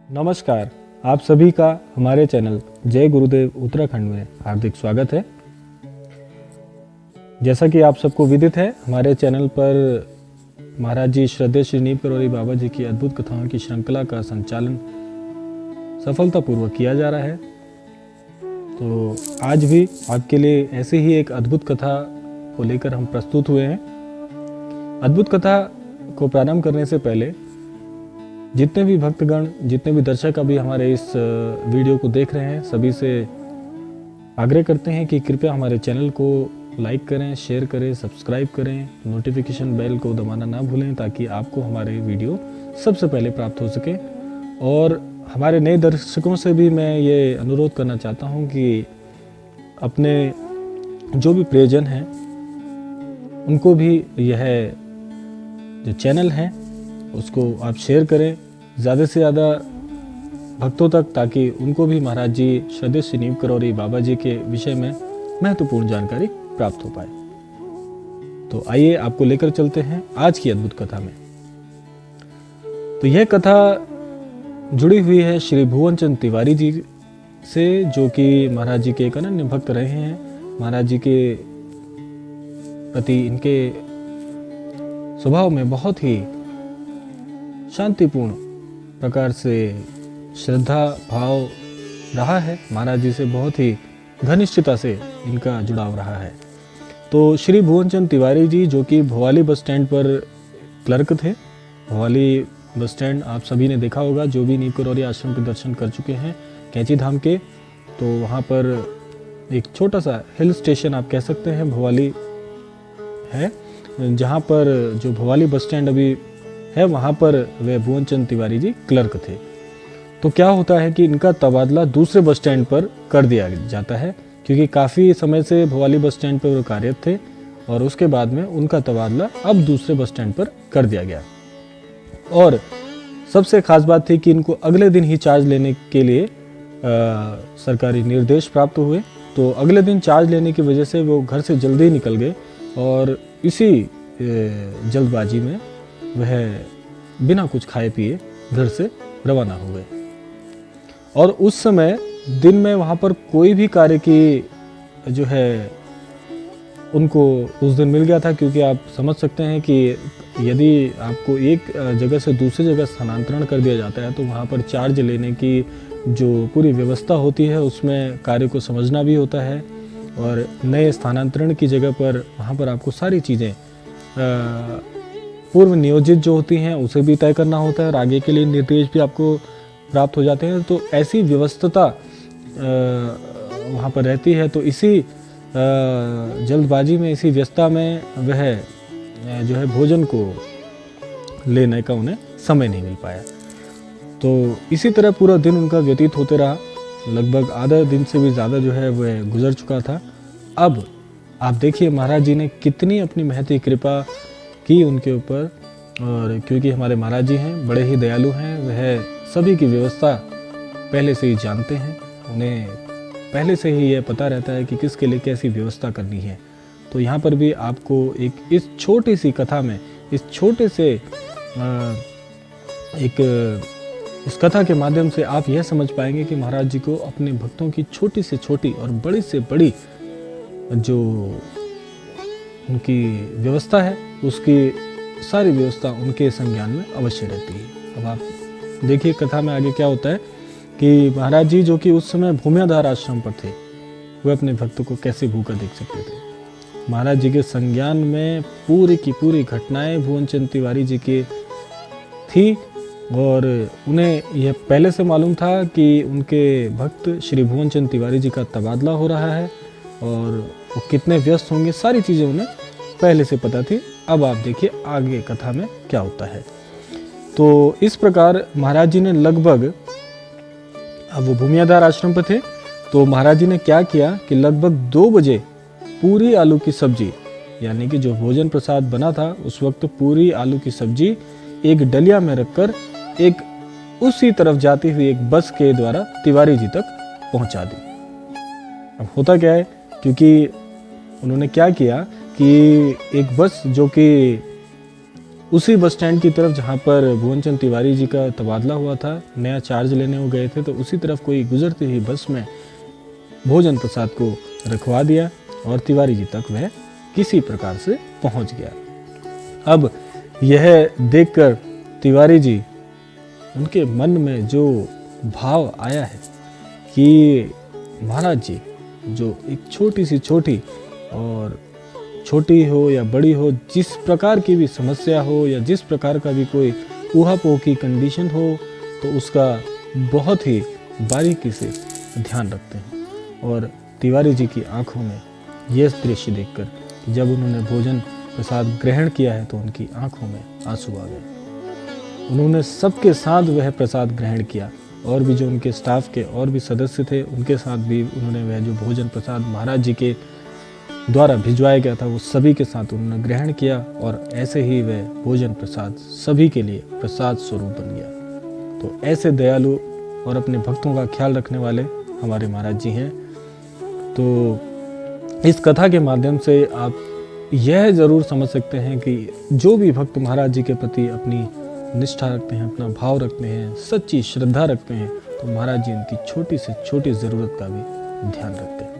नमस्कार, आप सभी का हमारे चैनल जय गुरुदेव उत्तराखंड में हार्दिक स्वागत है। जैसा कि आप सबको विदित है, हमारे चैनल पर महाराज जी श्रद्धेय श्री नीम करौरी बाबा जी की अद्भुत कथाओं की श्रृंखला का संचालन सफलतापूर्वक किया जा रहा है। तो आज भी आपके लिए ऐसे ही एक अद्भुत कथा को लेकर हम प्रस्तुत हुए हैं। अद्भुत कथा को प्रारंभ करने से पहले जितने भी भक्तगण, जितने भी दर्शक अभी हमारे इस वीडियो को देख रहे हैं, सभी से आग्रह करते हैं कि कृपया हमारे चैनल को लाइक करें, शेयर करें, सब्सक्राइब करें, नोटिफिकेशन बेल को दबाना ना भूलें ताकि आपको हमारे वीडियो सबसे पहले प्राप्त हो सके। और हमारे नए दर्शकों से भी मैं ये अनुरोध करना चाहता हूँ कि अपने जो भी प्रियजन हैं उनको भी यह जो चैनल है उसको आप शेयर करें ज़्यादा से ज़्यादा भक्तों तक, ताकि उनको भी महाराज जी श्रद्धेय श्री नीम करौरी बाबा जी के विषय में महत्वपूर्ण जानकारी प्राप्त हो पाए। तो आइए आपको लेकर चलते हैं आज की अद्भुत कथा में। तो यह कथा जुड़ी हुई है श्री भुवन चंद तिवारी जी से, जो कि महाराज जी के एक अनन्य भक्त रहे हैं। महाराज जी के प्रति इनके स्वभाव में बहुत ही शांतिपूर्ण प्रकार से श्रद्धा भाव रहा है। महाराज जी से बहुत ही घनिष्ठता से इनका जुड़ाव रहा है। तो श्री भुवनचंद तिवारी जी, जो कि भवाली बस स्टैंड पर क्लर्क थे। भवाली बस स्टैंड आप सभी ने देखा होगा, जो भी नीम करौरी आश्रम के दर्शन कर चुके हैं कैंची धाम के। तो वहाँ पर एक छोटा सा हिल स्टेशन आप कह सकते हैं भवाली है, जहाँ पर जो भवाली बस स्टैंड अभी है वहाँ पर वे भुवनचंद तिवारी जी क्लर्क थे। तो क्या होता है कि इनका तबादला दूसरे बस स्टैंड पर कर दिया जाता है, क्योंकि काफ़ी समय से भवाली बस स्टैंड पर वो कार्यरत थे और उसके बाद में उनका तबादला अब दूसरे बस स्टैंड पर कर दिया गया। और सबसे खास बात थी कि इनको अगले दिन ही चार्ज लेने के लिए सरकारी निर्देश प्राप्त हुए। तो अगले दिन चार्ज लेने की वजह से वो घर से जल्दी निकल गए और इसी जल्दबाजी में वह बिना कुछ खाए पिए घर से रवाना हुए। और उस समय दिन में वहाँ पर कोई भी कार्य की जो है उनको उस दिन मिल गया था, क्योंकि आप समझ सकते हैं कि यदि आपको एक जगह से दूसरी जगह स्थानांतरण कर दिया जाता है तो वहाँ पर चार्ज लेने की जो पूरी व्यवस्था होती है उसमें कार्य को समझना भी होता है। और नए स्थानांतरण की जगह पर वहाँ पर आपको सारी चीज़ें पूर्व नियोजित जो होती हैं उसे भी तय करना होता है और आगे के लिए निर्देश भी आपको प्राप्त हो जाते हैं। तो ऐसी व्यवस्थता वहाँ पर रहती है। तो इसी जल्दबाजी में, इसी व्यस्तता में वह जो है भोजन को लेने का उन्हें समय नहीं मिल पाया। तो इसी तरह पूरा दिन उनका व्यतीत होते रहा। लगभग आधा दिन से भी ज़्यादा जो है वह गुजर चुका था। अब आप देखिए महाराज जी ने कितनी अपनी महती कृपा की उनके ऊपर। और क्योंकि हमारे महाराज जी हैं, बड़े ही दयालु हैं, वह सभी की व्यवस्था पहले से ही जानते हैं। उन्हें पहले से ही यह पता रहता है कि किसके लिए कैसी व्यवस्था करनी है। तो यहाँ पर भी आपको एक इस छोटी सी कथा में, इस छोटे से इस कथा के माध्यम से आप यह समझ पाएंगे कि महाराज जी को अपने भक्तों की छोटी से छोटी और बड़ी से बड़ी जो उनकी व्यवस्था है उसकी सारी व्यवस्था उनके संज्ञान में अवश्य रहती है। अब आप देखिए कथा में आगे क्या होता है कि महाराज जी, जो कि उस समय भूमियाधार आश्रम पर थे, वे अपने भक्त को कैसे भूखा देख सकते थे। महाराज जी के संज्ञान में पूरी की पूरी घटनाएं भुवनचंद तिवारी जी की थी और उन्हें यह पहले से मालूम था कि उनके भक्त श्री भुवनचंद तिवारी जी का तबादला हो रहा है और वो कितने व्यस्त होंगे, सारी चीज़ें उन्हें पहले से पता थी। अब आप देखिए आगे कथा में क्या होता है। तो इस प्रकार महाराज जी ने लगभग, अब वो भूमियाधार आश्रम पर थे, तो महाराज जी ने क्या किया कि लगभग 2 बजे पूरी आलू की सब्जी, यानी कि जो भोजन प्रसाद बना था उस वक्त पूरी आलू की सब्जी एक डलिया में रखकर एक उसी तरफ जाती हुई एक बस के द्वारा तिवारी जी तक पहुंचा दी। अब होता क्या है, क्योंकि उन्होंने क्या किया कि एक बस जो कि उसी बस स्टैंड की तरफ जहाँ पर भुवनचंद तिवारी जी का तबादला हुआ था, नया चार्ज लेने वो गए थे, तो उसी तरफ कोई गुजरती हुई बस में भोजन प्रसाद को रखवा दिया और तिवारी जी तक वह किसी प्रकार से पहुंच गया। अब यह देखकर तिवारी जी, उनके मन में जो भाव आया है कि महाराज जी जो एक छोटी और छोटी हो या बड़ी हो, जिस प्रकार की भी समस्या हो या जिस प्रकार का भी कोई ऊहापोह की कंडीशन हो, तो उसका बहुत ही बारीकी से ध्यान रखते हैं। और तिवारी जी की आंखों में यह दृश्य देखकर जब उन्होंने भोजन प्रसाद ग्रहण किया है तो उनकी आंखों में आंसू आ गए। उन्होंने सबके साथ वह प्रसाद ग्रहण किया और भी जो उनके स्टाफ के और भी सदस्य थे उनके साथ भी उन्होंने वह जो भोजन प्रसाद महाराज जी के द्वारा भिजवाया गया था वो सभी के साथ उन्होंने ग्रहण किया और ऐसे ही वह भोजन प्रसाद सभी के लिए प्रसाद स्वरूप बन गया। तो ऐसे दयालु और अपने भक्तों का ख्याल रखने वाले हमारे महाराज जी हैं। तो इस कथा के माध्यम से आप यह ज़रूर समझ सकते हैं कि जो भी भक्त महाराज जी के प्रति अपनी निष्ठा रखते हैं, अपना भाव रखते हैं, सच्ची श्रद्धा रखते हैं, तो महाराज जी उनकी छोटी से छोटी ज़रूरत का भी ध्यान रखते हैं।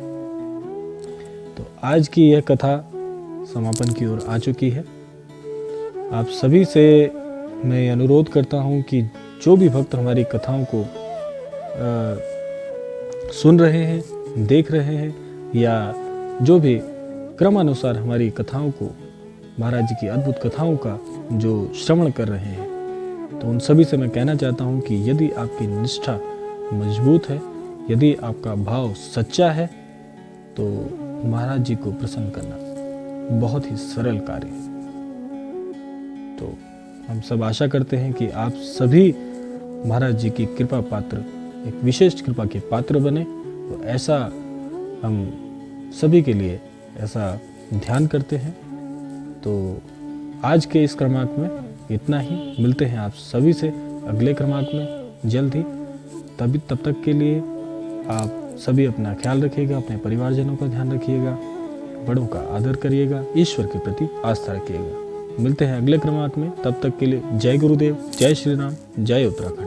तो आज की यह कथा समापन की ओर आ चुकी है। आप सभी से मैं अनुरोध करता हूँ कि जो भी भक्त हमारी कथाओं को सुन रहे हैं, देख रहे हैं या जो भी क्रमानुसार हमारी कथाओं को, महाराज जी की अद्भुत कथाओं का जो श्रवण कर रहे हैं, तो उन सभी से मैं कहना चाहता हूँ कि यदि आपकी निष्ठा मजबूत है, यदि आपका भाव सच्चा है, तो महाराज जी को प्रसन्न करना बहुत ही सरल कार्य है। तो हम सब आशा करते हैं कि आप सभी महाराज जी की कृपा पात्र, एक विशेष कृपा के पात्र बने। तो ऐसा हम सभी के लिए ऐसा ध्यान करते हैं। तो आज के इस क्रमांक में इतना ही। मिलते हैं आप सभी से अगले क्रमांक में जल्द ही। तब तक के लिए आप सभी अपना ख्याल रखिएगा, अपने परिवारजनों का ध्यान रखिएगा, बड़ों का आदर करिएगा, ईश्वर के प्रति आस्था रखिएगा। मिलते हैं अगले क्रमांक में। तब तक के लिए जय गुरुदेव, जय श्री राम, जय उत्तराखंड।